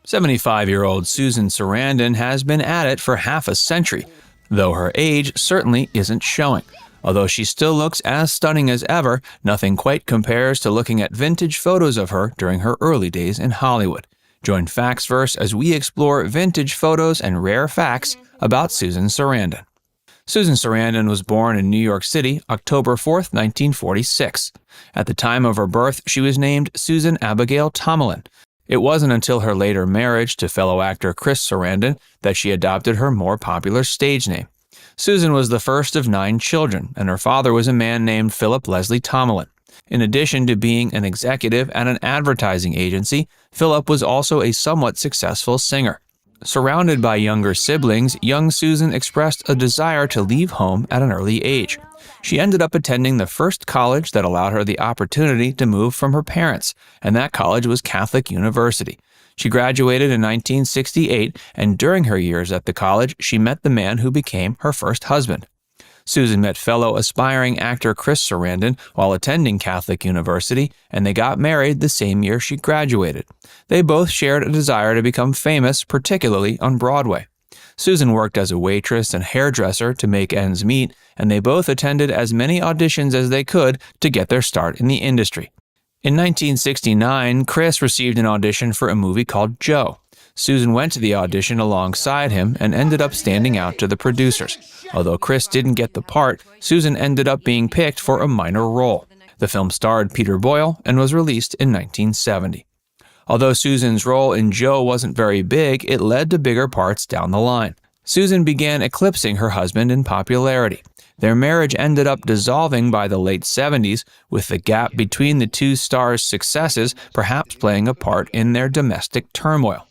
75-year-old Susan Sarandon has been at it for half a century, though her age certainly isn't showing. Although she still looks as stunning as ever, nothing quite compares to looking at vintage photos of her during her early days in Hollywood. Join Factsverse as we explore vintage photos and rare facts about Susan Sarandon. Susan Sarandon was born in New York City, October 4, 1946. At the time of her birth, she was named Susan Abigail Tomlin. It wasn't until her later marriage to fellow actor Chris Sarandon that she adopted her more popular stage name. Susan was the first of 9 children, and her father was a man named Philip Leslie Tomlin. In addition to being an executive at an advertising agency, Philip was also a somewhat successful singer. Surrounded by younger siblings, young Susan expressed a desire to leave home at an early age. She ended up attending the first college that allowed her the opportunity to move from her parents, and that college was Catholic University. She graduated in 1968, and during her years at the college, she met the man who became her first husband. Susan met fellow aspiring actor Chris Sarandon while attending Catholic University, and they got married the same year she graduated. They both shared a desire to become famous, particularly on Broadway. Susan worked as a waitress and hairdresser to make ends meet, and they both attended as many auditions as they could to get their start in the industry. In 1969, Chris received an audition for a movie called Joe. Susan went to the audition alongside him and ended up standing out to the producers. Although Chris didn't get the part, Susan ended up being picked for a minor role. The film starred Peter Boyle and was released in 1970. Although Susan's role in Joe wasn't very big, it led to bigger parts down the line. Susan began eclipsing her husband in popularity. Their marriage ended up dissolving by the late 70s, with the gap between the two stars' successes perhaps playing a part in their domestic turmoil.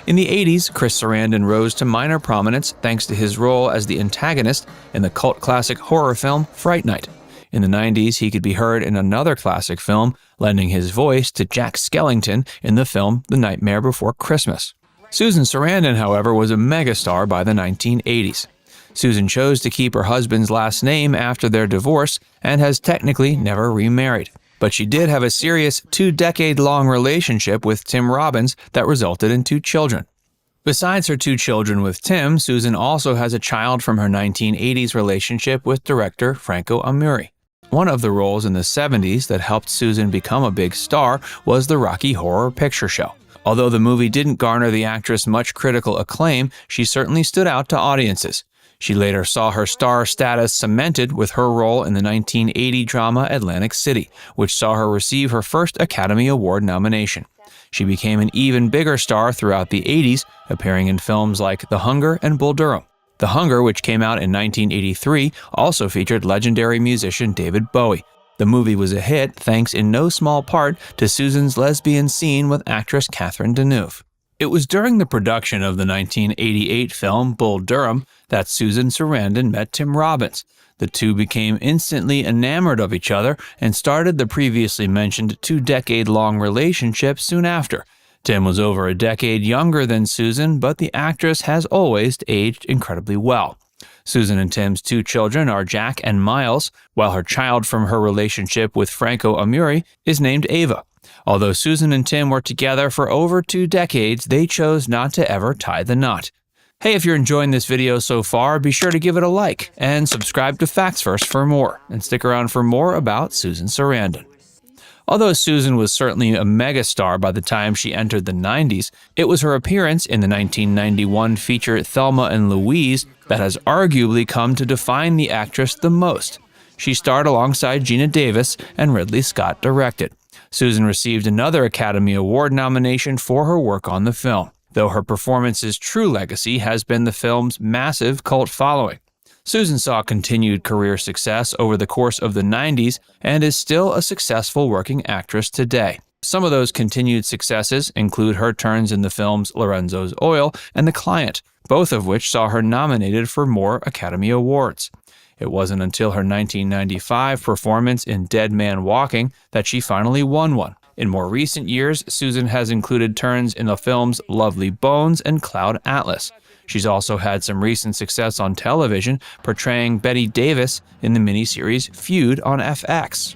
In the 80s, Chris Sarandon rose to minor prominence thanks to his role as the antagonist in the cult classic horror film Fright Night. In the 90s, he could be heard in another classic film, lending his voice to Jack Skellington in the film The Nightmare Before Christmas. Susan Sarandon, however, was a megastar by the 1980s. Susan chose to keep her husband's last name after their divorce and has technically never remarried. But she did have a serious 2-decade-long relationship with Tim Robbins that resulted in 2 children. Besides her 2 children with Tim, Susan also has a child from her 1980s relationship with director Franco Amuri. One of the roles in the 70s that helped Susan become a big star was the Rocky Horror Picture Show. Although the movie didn't garner the actress much critical acclaim, she certainly stood out to audiences. She later saw her star status cemented with her role in the 1980 drama Atlantic City, which saw her receive her first Academy Award nomination. She became an even bigger star throughout the 80s, appearing in films like The Hunger and Bull Durham. The Hunger, which came out in 1983, also featured legendary musician David Bowie. The movie was a hit thanks in no small part to Susan's lesbian scene with actress Catherine Deneuve. It was during the production of the 1988 film Bull Durham that Susan Sarandon met Tim Robbins. The two became instantly enamored of each other and started the previously mentioned 2-decade-long relationship soon after. Tim was over a decade younger than Susan, but the actress has always aged incredibly well. Susan and Tim's 2 children are Jack and Miles, while her child from her relationship with Franco Amuri is named Ava. Although Susan and Tim were together for over 2 decades, they chose not to ever tie the knot. Hey, if you're enjoying this video so far, be sure to give it a like and subscribe to Factsverse for more, and stick around for more about Susan Sarandon. Although Susan was certainly a megastar by the time she entered the 90s, it was her appearance in the 1991 feature Thelma and Louise that has arguably come to define the actress the most. She starred alongside Geena Davis and Ridley Scott directed. Susan received another Academy Award nomination for her work on the film, though her performance's true legacy has been the film's massive cult following. Susan saw continued career success over the course of the 90s and is still a successful working actress today. Some of those continued successes include her turns in the films Lorenzo's Oil and The Client, both of which saw her nominated for more Academy Awards. It wasn't until her 1995 performance in Dead Man Walking that she finally won one. In more recent years, Susan has included turns in the films Lovely Bones and Cloud Atlas. She's also had some recent success on television, portraying Betty Davis in the miniseries Feud on FX.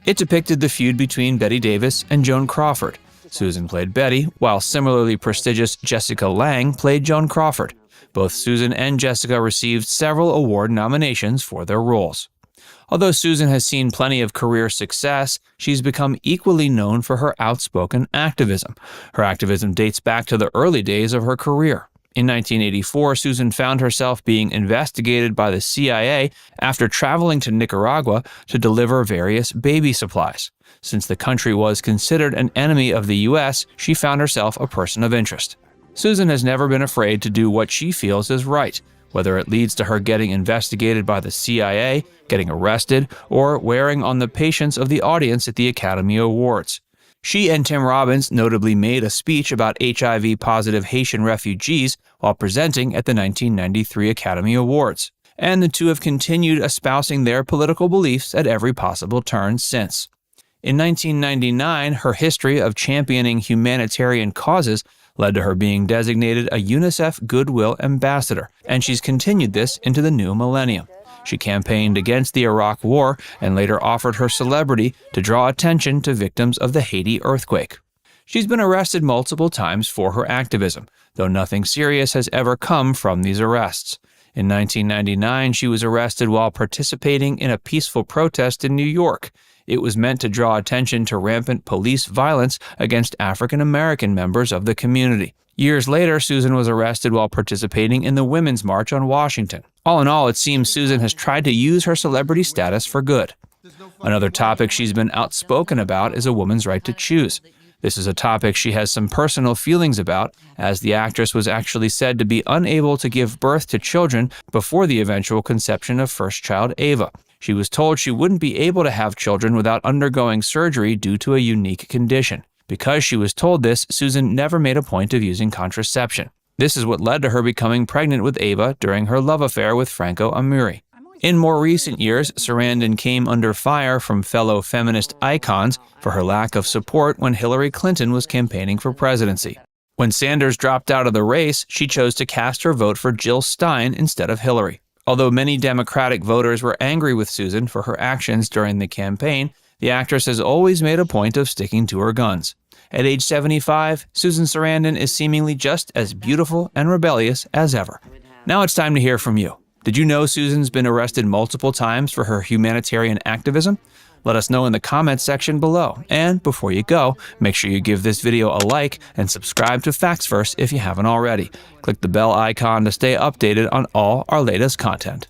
It depicted the feud between Betty Davis and Joan Crawford. Susan played Betty, while similarly prestigious Jessica Lange played Joan Crawford. Both Susan and Jessica received several award nominations for their roles. Although Susan has seen plenty of career success, she's become equally known for her outspoken activism. Her activism dates back to the early days of her career. In 1984, Susan found herself being investigated by the CIA after traveling to Nicaragua to deliver various baby supplies. Since the country was considered an enemy of the U.S., she found herself a person of interest. Susan has never been afraid to do what she feels is right, whether it leads to her getting investigated by the CIA, getting arrested, or wearing on the patience of the audience at the Academy Awards. She and Tim Robbins notably made a speech about HIV-positive Haitian refugees while presenting at the 1993 Academy Awards, and the two have continued espousing their political beliefs at every possible turn since. In 1999, her history of championing humanitarian causes led to her being designated a UNICEF Goodwill Ambassador, and she's continued this into the new millennium. She campaigned against the Iraq War and later offered her celebrity to draw attention to victims of the Haiti earthquake. She's been arrested multiple times for her activism, though nothing serious has ever come from these arrests. In 1999, she was arrested while participating in a peaceful protest in New York. It was meant to draw attention to rampant police violence against African American members of the community. Years later, Susan was arrested while participating in the Women's March on Washington. All in all, it seems Susan has tried to use her celebrity status for good. Another topic she's been outspoken about is a woman's right to choose. This is a topic she has some personal feelings about, as the actress was actually said to be unable to give birth to children before the eventual conception of first child Ava. She was told she wouldn't be able to have children without undergoing surgery due to a unique condition. Because she was told this, Susan never made a point of using contraception. This is what led to her becoming pregnant with Ava during her love affair with Franco Amuri. In more recent years, Sarandon came under fire from fellow feminist icons for her lack of support when Hillary Clinton was campaigning for presidency. When Sanders dropped out of the race, she chose to cast her vote for Jill Stein instead of Hillary. Although many Democratic voters were angry with Susan for her actions during the campaign, the actress has always made a point of sticking to her guns. At age 75, Susan Sarandon is seemingly just as beautiful and rebellious as ever. Now it's time to hear from you. Did you know Susan's been arrested multiple times for her humanitarian activism? Let us know in the comments section below. And before you go, make sure you give this video a like and subscribe to Facts First if you haven't already. Click the bell icon to stay updated on all our latest content.